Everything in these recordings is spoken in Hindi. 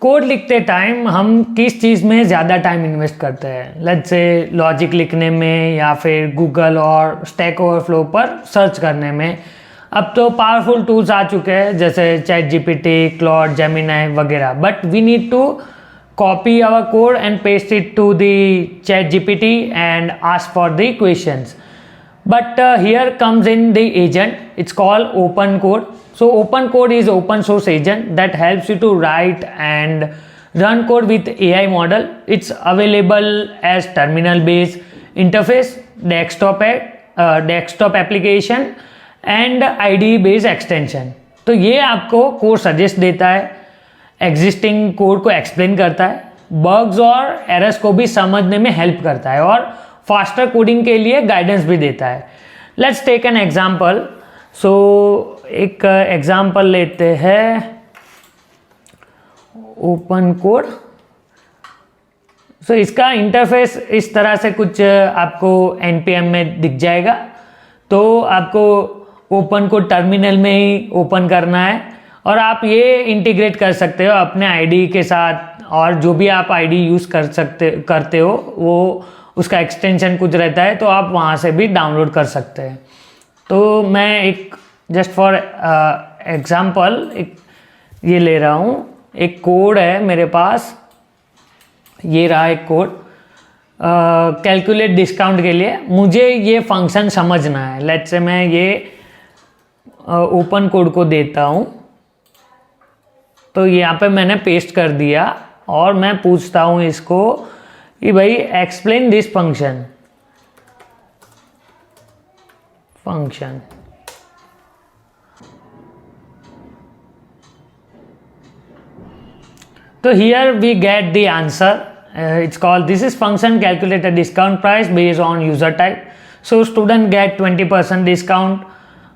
कोड लिखते टाइम हम किस चीज़ में ज़्यादा टाइम इन्वेस्ट करते हैं? लेट्स से लॉजिक लिखने में या फिर गूगल और स्टैक ओवरफ्लो पर सर्च करने में। अब तो पावरफुल टूल्स आ चुके हैं जैसे चैट जीपीटी, क्लॉड, जेमिनी वगैरह, but we need to copy our code and paste it to the chat GPT and ask for the questions. But here comes in the agent. It's called open code. So open code is open source agent that helps you to write and run code with AI model. It's available as terminal based interface, desktop application and IDE based extension. तो ये आपको कोड सजेस्ट देता है, एग्जिस्टिंग कोड को एक्सप्लेन करता है, बग्स और एरर्स को भी समझने में हेल्प करता है और फास्टर कोडिंग के लिए गाइडेंस भी देता है। Let's take an example. So एक एग्जांपल लेते हैं ओपन कोड। सो इसका इंटरफेस इस तरह से कुछ आपको npm में दिख जाएगा। तो आपको ओपन कोड टर्मिनल में ही ओपन करना है और आप ये इंटीग्रेट कर सकते हो अपने आईडी के साथ, और जो भी आप आईडी यूज़ करते हो वो उसका एक्सटेंशन कुछ रहता है तो आप वहाँ से भी डाउनलोड कर सकते हैं। तो मैं एक जस्ट फॉर एग्जांपल एक ये ले रहा हूँ, एक कोड है मेरे पास, ये रहा एक कोड कैलकुलेट डिस्काउंट के लिए। मुझे ये फंक्शन समझना है। लेट्स से मैं ये ओपन कोड को देता हूँ, तो यहाँ पे मैंने पेस्ट कर दिया और मैं पूछता हूँ इसको कि भाई एक्सप्लेन दिस फंक्शन। तो here we get the answer. It's called this is function calculate a discount price based on user type. So student get 20% discount,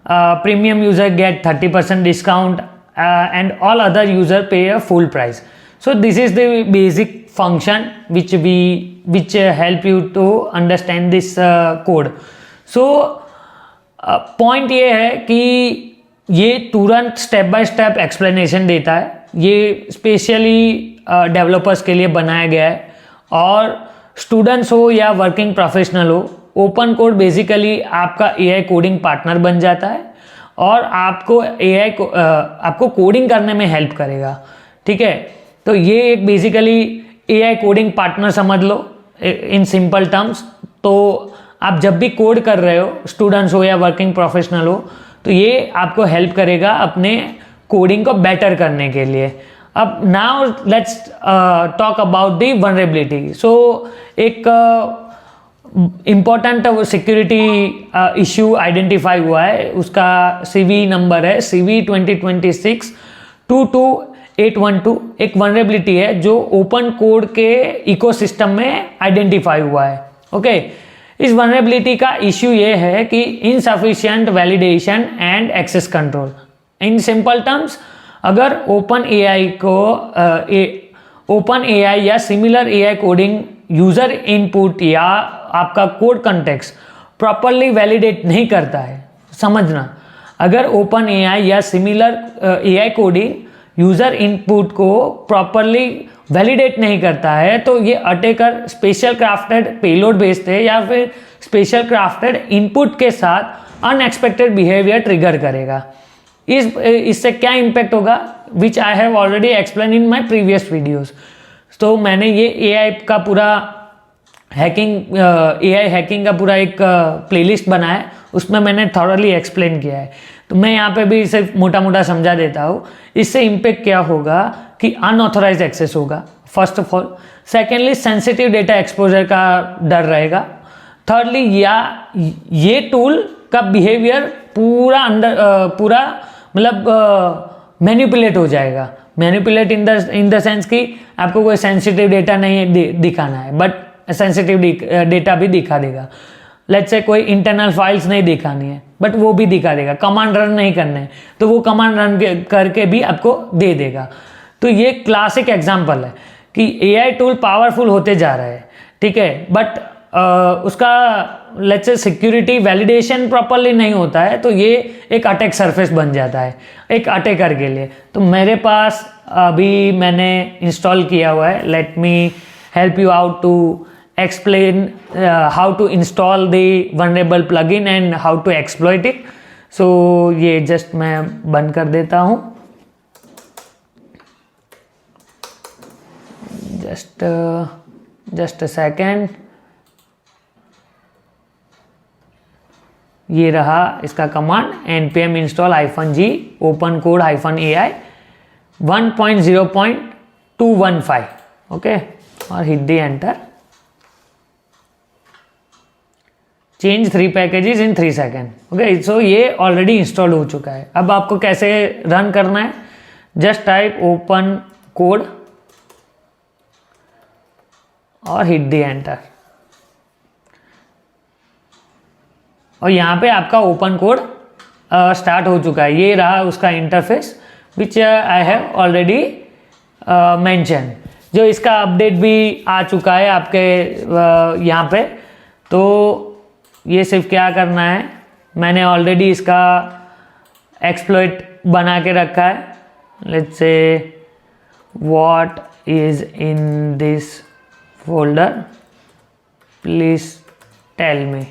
premium user get 30% discount, and all other user pay a full price. So this is the basic function which help you to understand this code. So point ये है कि ये तुरंत स्टेप बाय स्टेप एक्सप्लेनेशन देता है। ये स्पेशली डेवलपर्स के लिए बनाया गया है और स्टूडेंट्स हो या वर्किंग प्रोफेशनल हो, ओपन कोड बेसिकली आपका AI कोडिंग पार्टनर बन जाता है और आपको आपको कोडिंग करने में हेल्प करेगा। ठीक है, तो ये एक बेसिकली AI कोडिंग पार्टनर समझ लो इन सिंपल टर्म्स। तो आप जब भी कोड कर रहे हो, स्टूडेंट्स हो या वर्किंग प्रोफेशनल हो, तो ये आपको हेल्प करेगा अपने कोडिंग को बेटर करने के लिए। अब now let's talk about the vulnerability. So एक इम्पॉर्टेंट सिक्योरिटी इश्यू आइडेंटिफाई हुआ है, उसका CV नंबर है CV 2026-22812। एक वनरेबिलिटी है जो ओपन कोड के इकोसिस्टम में आइडेंटिफाई हुआ है। ओके, इस वनरेबिलिटी का इश्यू ये है कि insufficient validation and access control. In simple terms, अगर ओपन AI या similar AI coding user input या आपका कोड कंटेक्स्ट प्रॉपरली वैलिडेट नहीं करता है, समझना, अगर ओपन AI या similar AI coding user input को प्रॉपरली वैलिडेट नहीं करता है तो ये अटैकर स्पेशल क्राफ्टेड पेलोड भेजते हैं या फिर स्पेशल क्राफ्टेड इनपुट के साथ अनएक्सपेक्टेड बिहेवियर ट्रिगर करेगा। इससे क्या इम्पैक्ट होगा, which I have already explain in my previous videos. तो मैंने ये AI का पूरा AI हैकिंग का पूरा एक प्लेलिस्ट बनाया है, उसमें मैंने थॉरली एक्सप्लेन किया है। तो मैं यहाँ पे भी सिर्फ मोटा मोटा समझा देता हूँ। इससे इम्पैक्ट क्या होगा कि अनऑथराइज एक्सेस होगा first of all. Secondly, sensitive data exposure का डर रहेगा। थर्डली, ये टूल का बिहेवियर पूरा मतलब मैनिपुलेट हो जाएगा। मैनिपुलेट इन द सेंस कि आपको कोई सेंसिटिव डेटा नहीं दिखाना है बट सेंसिटिव डेटा भी दिखा देगा। लेट्स से कोई इंटरनल फाइल्स नहीं दिखानी है बट वो भी दिखा देगा। कमांड रन नहीं करना है तो वो कमांड रन करके भी आपको दे देगा। तो ये क्लासिक एग्जांपल है कि AI टूल पावरफुल होते जा रहा है, ठीक है, बट उसका let's say security validation properly नहीं होता है तो ये एक अटैक सरफेस बन जाता है एक अटैकर के लिए। तो मेरे पास अभी मैंने इंस्टॉल किया हुआ है. Let me help you out to explain how to install the vulnerable plugin and how to exploit it. So ये just मैं बंद कर देता हूँ. just a second. ये रहा इसका command npm install -g open code -ai 1.0.215. Okay, और हिट दी एंटर. चेंज 3 पैकेजेस इन 3 सेकेंड. ओके, सो ये ऑलरेडी इंस्टॉल हो चुका है. अब आपको कैसे रन करना है, जस्ट टाइप ओपन कोड और हिट दी एंटर. और यहाँ पे आपका ओपन कोड स्टार्ट हो चुका है. ये रहा उसका interface which I have already mention. जो इसका अपडेट भी आ चुका है आपके यहाँ पे. तो ये सिर्फ क्या करना है, मैंने ऑलरेडी इसका एक्सप्लॉइट बना के रखा है. Let's say what is in this folder, please tell me.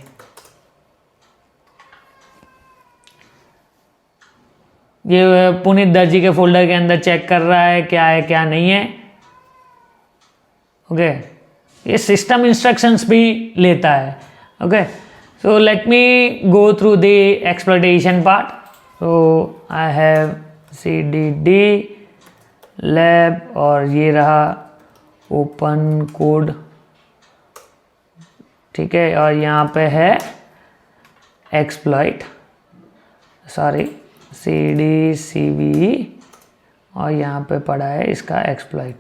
ये पुनीत दर्जी के फोल्डर के अंदर चेक कर रहा है क्या है क्या नहीं है. ओके, ये सिस्टम इंस्ट्रक्शंस भी लेता है. Okay, so let me go through the exploitation part. So I have cdd lab और ये रहा open code. ठीक है, और यहाँ पे है exploit, सॉरी cd cve और यहाँ पे पड़ा है इसका exploit.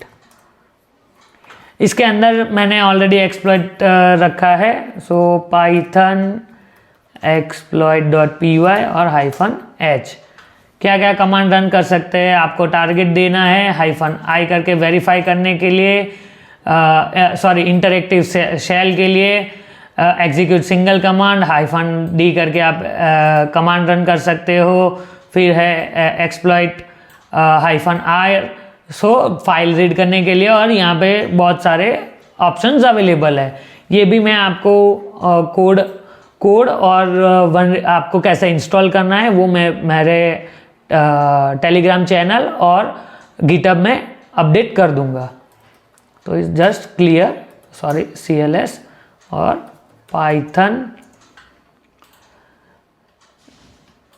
इसके अंदर मैंने ऑलरेडी एक्सप्लॉइट रखा है. सो पाइथन exploit.py और -h. क्या क्या कमांड रन कर सकते हैं, आपको टारगेट देना है -i करके वेरीफाई करने के लिए, सॉरी इंटरेक्टिव शेल के लिए एग्जीक्यूट सिंगल कमांड -d करके आप कमांड रन कर सकते हो. फिर है exploit -i so file read करने के लिए, और यहाँ पे बहुत सारे ऑप्शंस अवेलेबल है. ये भी मैं आपको कोड और आपको कैसे इंस्टॉल करना है वो मैं मेरे टेलीग्राम चैनल और गिटहब में अपडेट कर दूंगा. तो जस्ट क्लियर, सॉरी cls और पाइथन.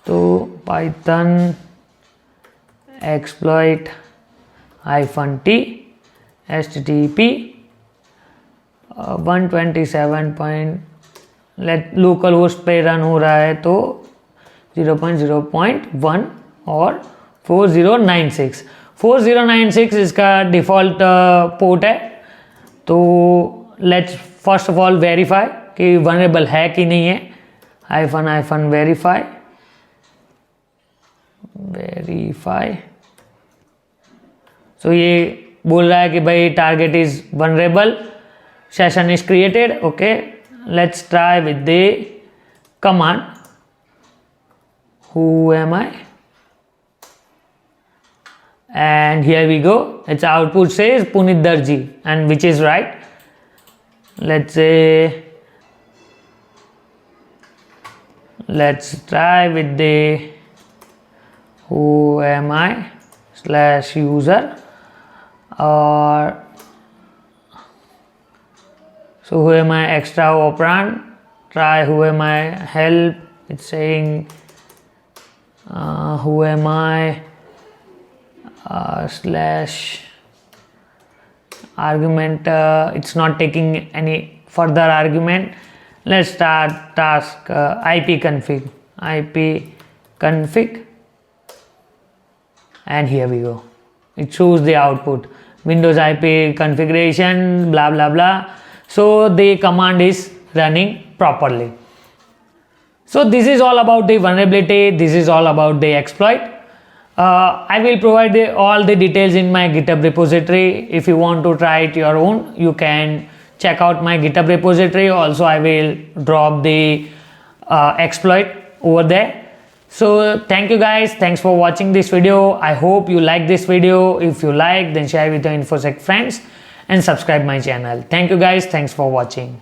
तो Python exploit -t http 127. Local host पे रन हो रहा है तो 0.0.1 और 4096 इसका डिफ़ॉल्ट पोर्ट है. तो let's first of all verify कि वनरेबल है कि नहीं है. वेरीफाई. सो ये बोल रहा है कि भाई target is vulnerable, session is created. Okay, let's try with the command who am I, and here we go. Its output says Punit Darji, and which is right. Let's try with the who am I /user, or so who am I extra operand. Try who am I help. It's saying who am I /argument. It's not taking any further argument. Let's start task ip config, and here we go. It shows the output Windows IP configuration blah blah blah. So the command is running properly. So this is all about the vulnerability. This is all about the exploit. I will provide all the details in my GitHub repository. If you want to try it your own, you can check out my GitHub repository. Also, I will drop the exploit over there. So thank you guys. Thanks for watching this video. I hope you like this video. If you like, then share with your InfoSec friends and subscribe my channel. Thank you guys. Thanks for watching.